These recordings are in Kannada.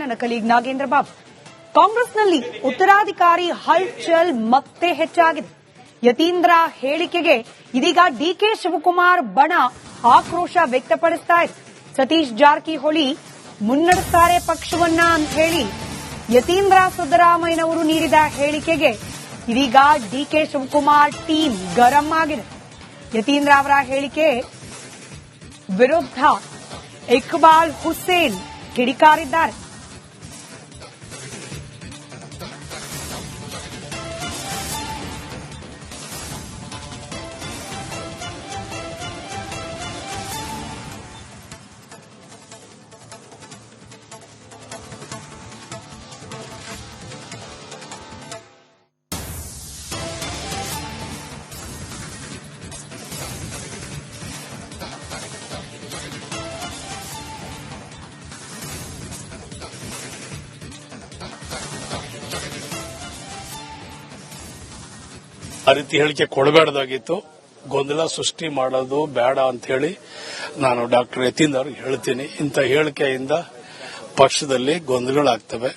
ನನ್ನ ಕಲೀಗ್ ನಾಗೇಂದ್ರ ಬಾಬು. ಕಾಂಗ್ರೆಸ್ನಲ್ಲಿ ಉತ್ತರಾಧಿಕಾರಿ ಹಲ್ಚಲ್ ಮತ್ತೆ ಹೆಚ್ಚಾಗಿದೆ. ಯತೀಂದ್ರ ಹೇಳಿಕೆಗೆ ಇದೀಗ ಡಿಕೆ ಶಿವಕುಮಾರ್ ಬಣ ಆಕ್ರೋಶ ವ್ಯಕ್ತಪಡಿಸ್ತಾ ಇದೆ. ಸತೀಶ್ ಜಾರಕಿಹೊಳಿ ಮುನ್ನಡೆಸ್ತಾರೆ ಪಕ್ಷವನ್ನ ಅಂತ ಹೇಳಿ ಯತೀಂದ್ರ ಸಿದ್ದರಾಮಯ್ಯನವರು ನೀಡಿದ ಹೇಳಿಕೆಗೆ ಇದೀಗ ಡಿಕೆ ಶಿವಕುಮಾರ್ ಟೀಮ್ ಗರಂ ಆಗಿದೆ. ಯತೀಂದ್ರ ಅವರ ಹೇಳಿಕೆ ವಿರುದ್ಧ ಇಕ್ಬಾಲ್ ಹುಸೇನ್ ಕಿಡಿಕಾರಿದ್ದಾರೆ. ಆ ರೀತಿ ಹೇಳಿಕೆ ಕೊಡಬೇಡದಾಗಿತ್ತು. ಗೊಂದಲ ಸೃಷ್ಟಿ ಮಾಡೋದು ಬೇಡ ಅಂತ ಹೇಳಿ ನಾನು ಡಾಕ್ಟರ್ ಯತೀಂದ್ರ ಅವ್ರಿಗೆ ಹೇಳ್ತೀನಿ. ಇಂಥ ಹೇಳಿಕೆಯಿಂದ ಪಕ್ಷದಲ್ಲಿ ಗೊಂದಲಗಳಾಗ್ತವೆ.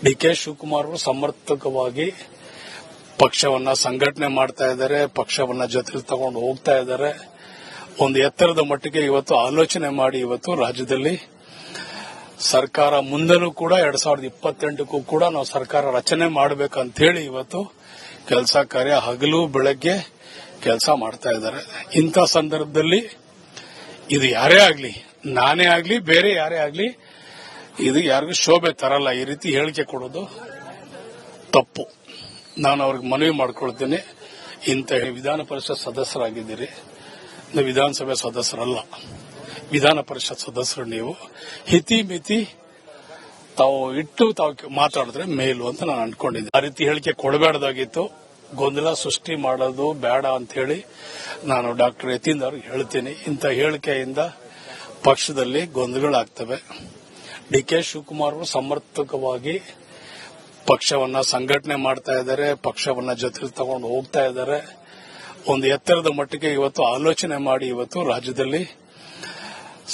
ಡಿಕೆ ಶಿವಕುಮಾರ್ ಅವರು ಸಮರ್ಥಕವಾಗಿ ಪಕ್ಷವನ್ನ ಸಂಘಟನೆ ಮಾಡ್ತಾ ಇದ್ದಾರೆ, ಪಕ್ಷವನ್ನ ಜೊತೆಲಿ ತಗೊಂಡು ಹೋಗ್ತಾ ಇದ್ದಾರೆ. ಒಂದು ಎತ್ತರದ ಮಟ್ಟಿಗೆ ಇವತ್ತು ಆಲೋಚನೆ ಮಾಡಿ ಇವತ್ತು ರಾಜ್ಯದಲ್ಲಿ ಸರ್ಕಾರ ಮುಂದೆನೂ ಕೂಡ 2028ಕ್ಕೂ ಕೂಡ ನಾವು ಸರ್ಕಾರ ರಚನೆ ಮಾಡಬೇಕಂತ ಹೇಳಿ ಇವತ್ತು ಕೆಲಸ ಕಾರ್ಯ ಹಗಲು ಬೆಳಗ್ಗೆ ಕೆಲಸ ಮಾಡ್ತಾ ಇದ್ದಾರೆ. ಇಂಥ ಸಂದರ್ಭದಲ್ಲಿ ಇದು ಯಾರೇ ಆಗ್ಲಿ, ನಾನೇ ಆಗ್ಲಿ, ಬೇರೆ ಯಾರೇ ಆಗ್ಲಿ, ಇದು ಯಾರಿಗೂ ಶೋಭೆ ತರಲ್ಲ. ಈ ರೀತಿ ಹೇಳಿಕೆ ಕೊಡೋದು ತಪ್ಪು. ನಾನು ಅವ್ರಿಗೆ ಮನವಿ ಮಾಡ್ಕೊಳ್ತೇನೆ. ಇಂಥ ವಿಧಾನ ಪರಿಷತ್ ಸದಸ್ಯರಾಗಿದ್ದೀರಿ, ನೀವು ವಿಧಾನಸಭೆ ಸದಸ್ಯರಲ್ಲ, ವಿಧಾನ ಪರಿಷತ್ ಸದಸ್ಯರು. ನೀವು ಹಿತಿ ಮಿತಿ ತಾವು ಇಟ್ಟು ತಾವು ಮಾತಾಡಿದ್ರೆ ಮೇಲು ಅಂತ ನಾನು ಅನ್ಕೊಂಡಿದ್ದೆ. ಆ ರೀತಿ ಹೇಳಿಕೆ ಕೊಡಬೇಡದಾಗಿತ್ತು. ಗೊಂದಲ ಸೃಷ್ಟಿ ಮಾಡೋದು ಬೇಡ ಅಂತ ಹೇಳಿ ನಾನು ಡಾಕ್ಟರ್ ಯತೀಂದ್ರ ಅವ್ರಿಗೆ ಹೇಳ್ತೀನಿ. ಇಂಥ ಹೇಳಿಕೆಯಿಂದ ಪಕ್ಷದಲ್ಲಿ ಗೊಂದಲಗಳಾಗ್ತವೆ. ಡಿಕೆ ಶಿವಕುಮಾರ್ ಅವರು ಸಮರ್ಥಕವಾಗಿ ಪಕ್ಷವನ್ನ ಸಂಘಟನೆ ಮಾಡ್ತಾ ಇದ್ದಾರೆ, ಪಕ್ಷವನ್ನ ಜೊತೆಲಿ ತಗೊಂಡು ಹೋಗ್ತಾ ಇದ್ದಾರೆ. ಒಂದು ಎತ್ತರದ ಮಟ್ಟಿಗೆ ಇವತ್ತು ಆಲೋಚನೆ ಮಾಡಿ ಇವತ್ತು ರಾಜ್ಯದಲ್ಲಿ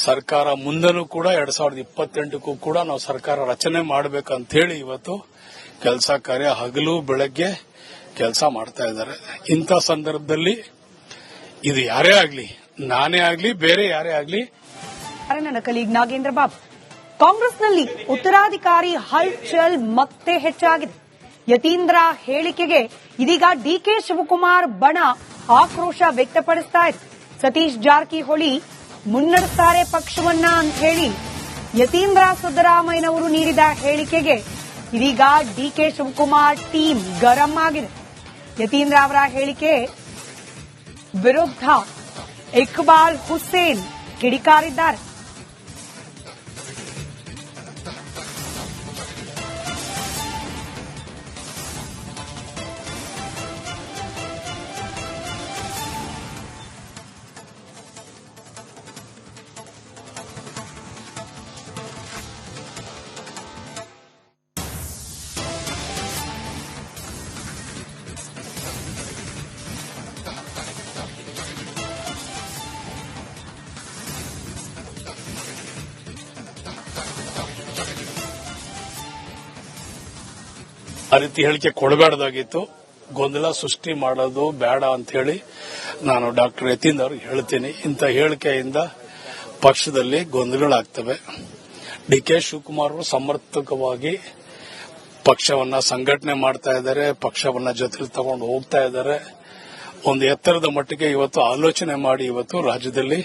ಸರ್ಕಾರ ಮುಂದೆನೂ ಕೂಡ 2028ಕ್ಕೂ ಕೂಡ ನಾವು ಸರ್ಕಾರ ರಚನೆ ಮಾಡಬೇಕಂತ ಹೇಳಿ ಇವತ್ತು ಕೆಲಸ ಕಾರ್ಯ ಹಗಲು ಬೆಳಗ್ಗೆ ಕೆಲಸ ಮಾಡ್ತಾ ಇದ್ದಾರೆ. ಇಂಥ ಸಂದರ್ಭದಲ್ಲಿ ಇದು ಯಾರೇ ಆಗ್ಲಿ, ನಾನೇ ಆಗ್ಲಿ, ಬೇರೆ ಯಾರೇ ಆಗ್ಲಿ. ನನ್ನ ಕಲೀಗ್ ನಾಗೇಂದ್ರ ಬಾಬು. ಕಾಂಗ್ರೆಸ್ನಲ್ಲಿ ಉತ್ತರಾಧಿಕಾರಿ ಹಲ್ಚಲ್ ಮತ್ತೆ ಹೆಚ್ಚಾಗಿದೆ. ಯತೀಂದ್ರ ಹೇಳಿಕೆಗೆ ಇದೀಗ ಡಿಕೆ ಶಿವಕುಮಾರ್ ಬಣ ಆಕ್ರೋಶ ವ್ಯಕ್ತಪಡಿಸ್ತಾ ಇದೆ. ಸತೀಶ್ ಜಾರಕಿಹೊಳಿ ಮುನ್ನಡೆಸ್ತಾರೆ ಪಕ್ಷವನ್ನ ಅಂತ ಹೇಳಿ ಯತೀಂದ್ರ ಸಿದ್ದರಾಮಯ್ಯನವರು ನೀಡಿದ ಹೇಳಿಕೆಗೆ ಇದೀಗ ಡಿಕೆ ಶಿವಕುಮಾರ್ ಟೀಮ್ ಗರಂ ಆಗಿದೆ. ಯತೀಂದ್ರ ಅವರ ಹೇಳಿಕೆ ವಿರುದ್ಧ ಇಕ್ಬಾಲ್ ಹುಸೇನ್ ಕಿಡಿಕಾರಿದ್ದಾರೆ. ಆ ರೀತಿ ಹೇಳಿಕೆ ಕೊಡಬೇಡದಾಗಿತ್ತು. ಗೊಂದಲ ಸೃಷ್ಟಿ ಮಾಡೋದು ಬೇಡ ಅಂತ ಹೇಳಿ ನಾನು ಡಾಕ್ಟರ್ ಯತೀಂದ್ರ ಅವ್ರಿಗೆ ಹೇಳ್ತೀನಿ. ಇಂಥ ಹೇಳಿಕೆಯಿಂದ ಪಕ್ಷದಲ್ಲಿ ಗೊಂದಲಗಳಾಗ್ತವೆ. ಡಿಕೆ ಶಿವಕುಮಾರ್ ಅವರು ಸಮರ್ಥಕವಾಗಿ ಪಕ್ಷವನ್ನ ಸಂಘಟನೆ ಮಾಡ್ತಾ ಇದ್ದಾರೆ, ಪಕ್ಷವನ್ನ ಜೊತೆಲಿ ತಗೊಂಡು ಹೋಗ್ತಾ ಇದ್ದಾರೆ. ಒಂದು ಎತ್ತರದ ಮಟ್ಟಿಗೆ ಇವತ್ತು ಆಲೋಚನೆ ಮಾಡಿ ಇವತ್ತು ರಾಜ್ಯದಲ್ಲಿ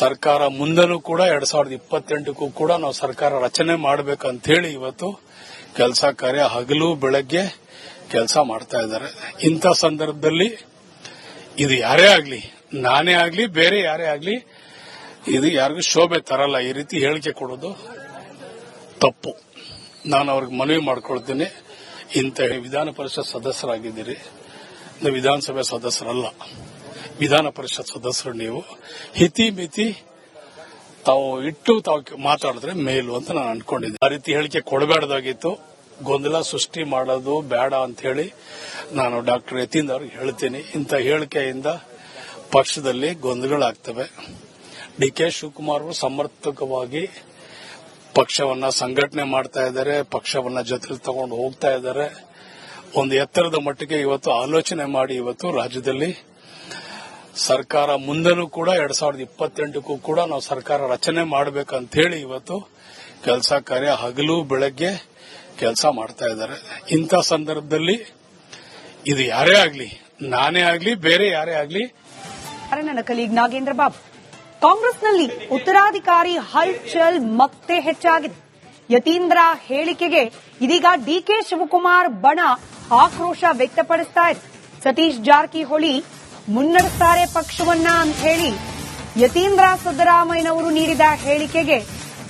ಸರ್ಕಾರ ಮುಂದೆನೂ ಕೂಡ 2028ಕ್ಕೂ ಕೂಡ ನಾವು ಸರ್ಕಾರ ರಚನೆ ಮಾಡಬೇಕಂತ ಹೇಳಿ ಇವತ್ತು ಕೆಲಸ ಕಾರ್ಯ ಹಗಲು ಬೆಳಗ್ಗೆ ಕೆಲಸ ಮಾಡ್ತಾ ಇದ್ದಾರೆ. ಇಂಥ ಸಂದರ್ಭದಲ್ಲಿ ಇದು ಯಾರೇ ಆಗ್ಲಿ, ನಾನೇ ಆಗ್ಲಿ, ಬೇರೆ ಯಾರೇ ಆಗ್ಲಿ, ಇದು ಯಾರಿಗೂ ಶೋಭೆ ತರಲ್ಲ. ಈ ರೀತಿ ಹೇಳಿಕೆ ಕೊಡೋದು ತಪ್ಪು. ನಾನು ಅವ್ರಿಗೆ ಮನವಿ ಮಾಡ್ಕೊಳ್ತೇನೆ. ಇಂಥ ವಿಧಾನ ಪರಿಷತ್ ಸದಸ್ಯರಾಗಿದ್ದೀರಿ, ನೀವು ವಿಧಾನಸಭೆ ಸದಸ್ಯರಲ್ಲ, ವಿಧಾನ ಪರಿಷತ್ ಸದಸ್ಯರು. ನೀವು ಹಿತಿ ಮಿತಿ ತಾವು ಇಟ್ಟು ತಾವು ಮಾತಾಡಿದ್ರೆ ಮೇಲು ಅಂತ ನಾನು ಅನ್ಕೊಂಡಿದ್ದೆ. ಆ ರೀತಿ ಹೇಳಿಕೆ ಕೊಡಬೇಡದಾಗಿತ್ತು. ಗೊಂದಲ ಸೃಷ್ಟಿ ಮಾಡೋದು ಬೇಡ ಅಂತ ಹೇಳಿ ನಾನು ಡಾಕ್ಟರ್ ಯತೀಂದ್ರ ಅವ್ರಿಗೆ ಹೇಳ್ತೀನಿ. ಇಂಥ ಹೇಳಿಕೆಯಿಂದ ಪಕ್ಷದಲ್ಲಿ ಗೊಂದಲಗಳಾಗ್ತವೆ. ಡಿಕೆ ಶಿವಕುಮಾರ್ ಅವರು ಸಮರ್ಥಕವಾಗಿ ಪಕ್ಷವನ್ನ ಸಂಘಟನೆ ಮಾಡ್ತಾ ಇದ್ದಾರೆ, ಪಕ್ಷವನ್ನ ಜೊತೆ ತಗೊಂಡು ಹೋಗ್ತಾ ಇದ್ದಾರೆ. ಒಂದು ಎತ್ತರದ ಮಟ್ಟಿಗೆ ಇವತ್ತು ಆಲೋಚನೆ ಮಾಡಿ ಇವತ್ತು ರಾಜ್ಯದಲ್ಲಿ ಸರ್ಕಾರ ಮುಂದೆನೂ ಕೂಡ 2028ಕ್ಕೂ ಕೂಡ ನಾವು ಸರ್ಕಾರ ರಚನೆ ಮಾಡಬೇಕಂತ ಹೇಳಿ ಇವತ್ತು ಕೆಲಸ ಕಾರ್ಯ ಹಗಲು ಬೆಳಗ್ಗೆ ಕೆಲಸ ಮಾಡ್ತಾ ಇದ್ದಾರೆ. ಇಂಥ ಸಂದರ್ಭದಲ್ಲಿ ಇದು ಯಾರೇ ಆಗ್ಲಿ, ನಾನೇ ಆಗ್ಲಿ, ಬೇರೆ ಯಾರೇ ಆಗ್ಲಿ, ನನ್ನ ಕಲೀಗ್ ನಾಗೇಂದ್ರ ಬಾಬು, ಕಾಂಗ್ರೆಸ್ನಲ್ಲಿ ಉತ್ತರಾಧಿಕಾರಿ ಹಲ್ಚಲ್ ಮತ್ತೆ ಹೆಚ್ಚಾಗಿದೆ. ಯತೀಂದ್ರ ಹೇಳಿಕೆಗೆ ಇದೀಗ ಡಿಕೆ ಶಿವಕುಮಾರ್ ಬಣ ಆಕ್ರೋಶ ವ್ಯಕ್ತಪಡಿಸ್ತಾ ಇದೆ. ಸತೀಶ್ ಜಾರಕಿಹೊಳಿ ಮುನ್ನಡೆಸ್ತಾರೆ ಪಕ್ಷವನ್ನ ಅಂತ ಹೇಳಿ ಯತೀಂದ್ರ ಸಿದ್ದರಾಮಯ್ಯನವರು ನೀಡಿದ ಹೇಳಿಕೆಗೆ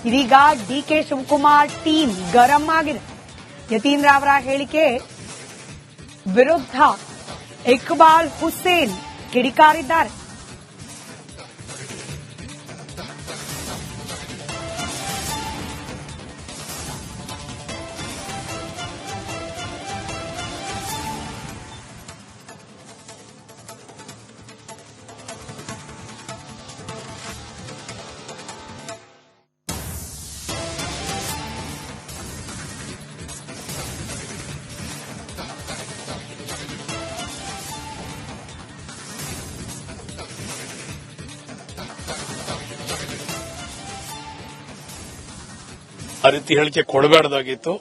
ಇದೀಗ ಡಿಕೆ ಶಿವಕುಮಾರ್ ಟೀಮ್ ಗರಂ ಆಗಿದೆ. ಯತೀಂದ್ರ ಅವರ ಹೇಳಿಕೆ ವಿರುದ್ಧ ಇಕ್ಬಾಲ್ ಹುಸೇನ್ ಕಿಡಿಕಾರಿದ್ದಾರೆ. ಆ ರೀತಿ ಹೇಳಿಕೆ ಕೊಡಬೇಡದಾಗಿತ್ತು.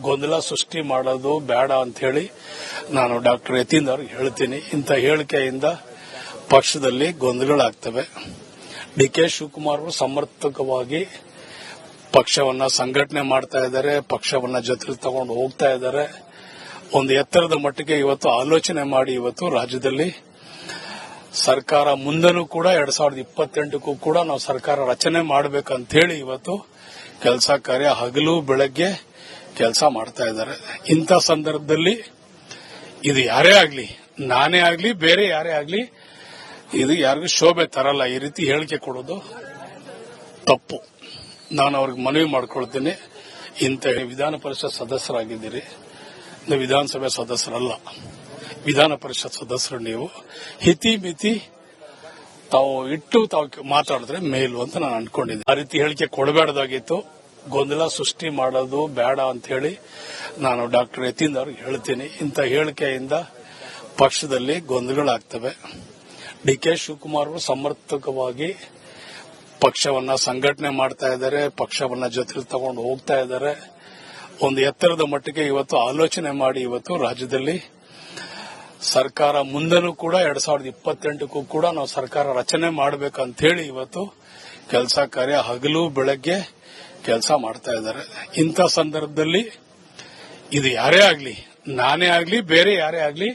ಗೊಂದಲ ಸೃಷ್ಟಿ ಮಾಡೋದು ಬೇಡ ಅಂತ ಹೇಳಿ ನಾನು ಡಾಕ್ಟರ್ ಯತೀಂದ್ರ ಅವ್ರಿಗೆ ಹೇಳ್ತೀನಿ. ಇಂಥ ಹೇಳಿಕೆಯಿಂದ ಪಕ್ಷದಲ್ಲಿ ಗೊಂದಲಗಳಾಗ್ತವೆ. ಡಿಕೆ ಶಿವಕುಮಾರ್ ಅವರು ಸಮರ್ಥಕವಾಗಿ ಪಕ್ಷವನ್ನ ಸಂಘಟನೆ ಮಾಡ್ತಾ ಇದ್ದಾರೆ, ಪಕ್ಷವನ್ನ ಜೊತೆ ತಗೊಂಡು ಹೋಗ್ತಾ ಇದ್ದಾರೆ. ಒಂದು ಎತ್ತರದ ಮಟ್ಟಿಗೆ ಇವತ್ತು ಆಲೋಚನೆ ಮಾಡಿ ಇವತ್ತು ರಾಜ್ಯದಲ್ಲಿ ಸರ್ಕಾರ ಮುಂದೆನೂ ಕೂಡ 2028ಕ್ಕೂ ಕೂಡ ನಾವು ಸರ್ಕಾರ ರಚನೆ ಮಾಡಬೇಕಂತ ಹೇಳಿ ಇವತ್ತು ಕೆಲಸ ಕಾರ್ಯ ಹಗಲು ಬೆಳಗ್ಗೆ ಕೆಲಸ ಮಾಡ್ತಾ ಇದ್ದಾರೆ. ಇಂಥ ಸಂದರ್ಭದಲ್ಲಿ ಇದು ಯಾರೇ ಆಗ್ಲಿ, ನಾನೇ ಆಗ್ಲಿ, ಬೇರೆ ಯಾರೇ ಆಗ್ಲಿ, ಇದು ಯಾರಿಗೂ ಶೋಭೆ ತರಲ್ಲ. ಈ ರೀತಿ ಹೇಳಿಕೆ ಕೊಡೋದು ತಪ್ಪು. ನಾನು ಅವ್ರಿಗೆ ಮನವಿ ಮಾಡ್ಕೊಳ್ತೀನಿ. ಇಂಥ ವಿಧಾನ ಪರಿಷತ್ ಸದಸ್ಯರಾಗಿದ್ದೀರಿ, ನೀವು ವಿಧಾನಸಭೆ ಸದಸ್ಯರಲ್ಲ, ವಿಧಾನ ಪರಿಷತ್ ಸದಸ್ಯರು. ನೀವು ಹಿತಿ ಮಿತಿ ತಾವು ಇಟ್ಟು ತಾವು ಮಾತಾಡಿದ್ರೆ ಮೇಲು ಅಂತ ನಾನು ಅನ್ಕೊಂಡಿದ್ದೆ. ಆ ರೀತಿ ಹೇಳಿಕೆ ಕೊಡಬೇಡದಾಗಿತ್ತು. ಗೊಂದಲ ಸೃಷ್ಟಿ ಮಾಡೋದು ಬೇಡ ಅಂತ ಹೇಳಿ ನಾನು ಡಾಕ್ಟರ್ ಯತೀಂದ್ರ ಅವ್ರಿಗೆ ಹೇಳ್ತೀನಿ. ಇಂಥ ಹೇಳಿಕೆಯಿಂದ ಪಕ್ಷದಲ್ಲಿ ಗೊಂದಲಗಳಾಗ್ತವೆ. ಡಿಕೆ ಶಿವಕುಮಾರ್ ಅವರು ಸಮರ್ಥಕವಾಗಿ ಪಕ್ಷವನ್ನ ಸಂಘಟನೆ ಮಾಡ್ತಾ ಇದ್ದಾರೆ, ಪಕ್ಷವನ್ನ ಜೊತೆ ತಗೊಂಡು ಹೋಗ್ತಾ ಇದ್ದಾರೆ. ಒಂದು ಎತ್ತರದ ಮಟ್ಟಿಗೆ ಇವತ್ತು ಆಲೋಚನೆ ಮಾಡಿ ಇವತ್ತು ರಾಜ್ಯದಲ್ಲಿ ಸರ್ಕಾರ ಮುಂದೆನೂ ಕೂಡ 2028ಕ್ಕೂ ಕೂಡ ನಾವು ಸರ್ಕಾರ ರಚನೆ ಮಾಡಬೇಕಂತ ಹೇಳಿ ಇವತ್ತು ಕೆಲಸ ಕಾರ್ಯ ಹಗಲು ಬೆಳಗ್ಗೆ ಕೆಲಸ ಮಾಡ್ತಾ ಇದ್ದಾರೆ. ಇಂಥ ಸಂದರ್ಭದಲ್ಲಿ ಇದು ಯಾರೇ ಆಗ್ಲಿ, ನಾನೇ ಆಗ್ಲಿ, ಬೇರೆ ಯಾರೇ ಆಗ್ಲಿ,